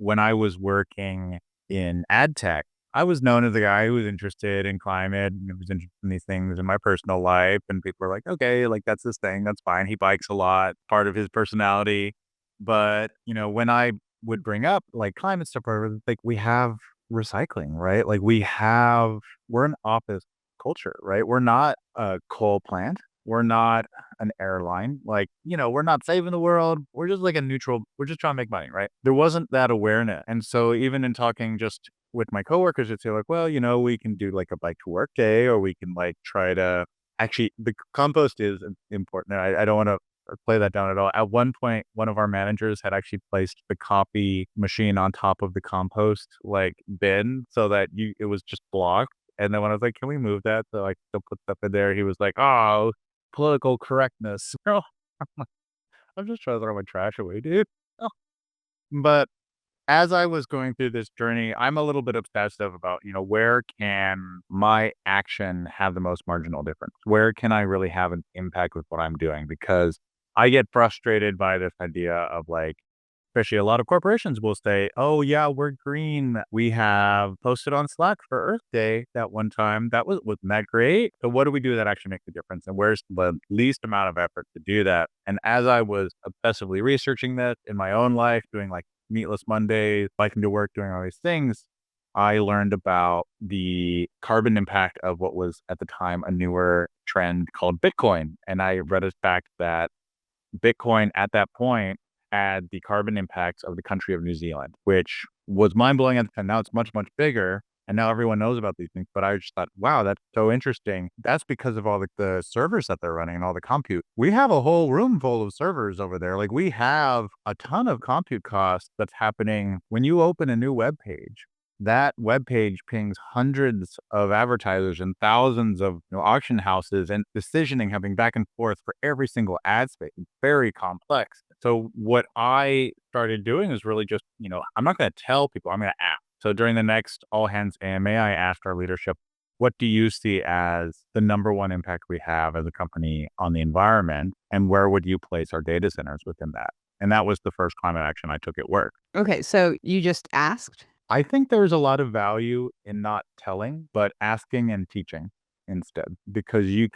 when I was working in ad tech, I was known as a guy who was interested in climate and who was interested in these things in my personal life. And people were like, okay, like that's his thing. That's fine. He bikes a lot, part of his personality. But, when I would bring up like climate stuff, or like we have recycling, right? Like we're an office culture, right? We're not a coal plant. We're not an airline. Like, we're not saving the world. We're just like we're just trying to make money, right? There wasn't that awareness. And so even in talking just with my coworkers, it's like, well, we can do like a bike to work day, or we can like try to actually, the compost is important. I don't want to play that down at all. At one point, one of our managers had actually placed the copy machine on top of the compost like bin so that it was just blocked. And then when I was like, can we move that so I can still put stuff in there? He was like, oh, political correctness. I'm like, I'm just trying to throw my trash away, dude. Oh. But as I was going through this journey, I'm a little bit obsessive about, where can my action have the most marginal difference? Where can I really have an impact with what I'm doing? Because I get frustrated by this idea of like, especially a lot of corporations will say, oh yeah, we're green. We have posted on Slack for Earth Day that one time. Wasn't that great? So what do we do that actually makes a difference? And where's the least amount of effort to do that? And as I was obsessively researching this in my own life, doing like meatless Mondays, biking to work, doing all these things, I learned about the carbon impact of what was at the time a newer trend called Bitcoin. And I read a fact that Bitcoin at that point had the carbon impacts of the country of New Zealand, which was mind blowing at the time. Now it's much, much bigger. And now everyone knows about these things. But I just thought, wow, that's so interesting. That's because of all the servers that they're running and all the compute. We have a whole room full of servers over there. Like we have a ton of compute costs that's happening when you open a new web page. That web page pings hundreds of advertisers and thousands of auction houses, and decisioning happening back and forth for every single ad space. It's very complex. So what I started doing is really just, I'm not going to tell people, I'm going to ask. So during the next all hands AMA, I asked our leadership, what do you see as the number one impact we have as a company on the environment? And where would you place our data centers within that? And that was the first climate action I took at work. Okay, so you just asked? I think there's a lot of value in not telling, but asking and teaching instead, because you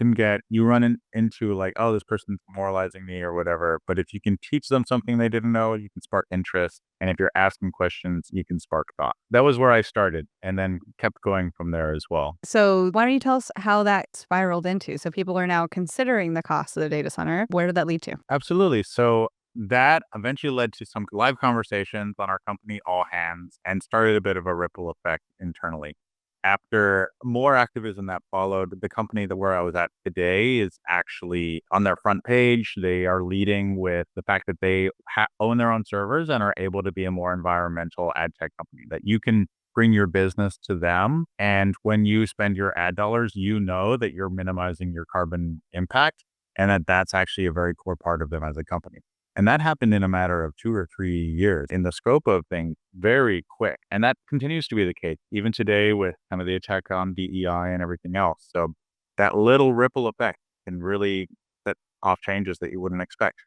run into like, oh, this person's moralizing me or whatever. But if you can teach them something they didn't know, you can spark interest. And if you're asking questions, you can spark thought. That was where I started and then kept going from there as well. So why don't you tell us how that spiraled into? So people are now considering the cost of the data center. Where did that lead to? Absolutely. So that eventually led to some live conversations on our company all hands and started a bit of a ripple effect internally. After more activism that followed, the company where I was at today is actually on their front page. They are leading with the fact that they own their own servers and are able to be a more environmental ad tech company, that you can bring your business to them. And when you spend your ad dollars, you know that you're minimizing your carbon impact and that that's actually a very core part of them as a company. And that happened in a matter of 2 or 3 years in the scope of things, very quick. And that continues to be the case even today with kind of the attack on DEI and everything else. So that little ripple effect can really set off changes that you wouldn't expect.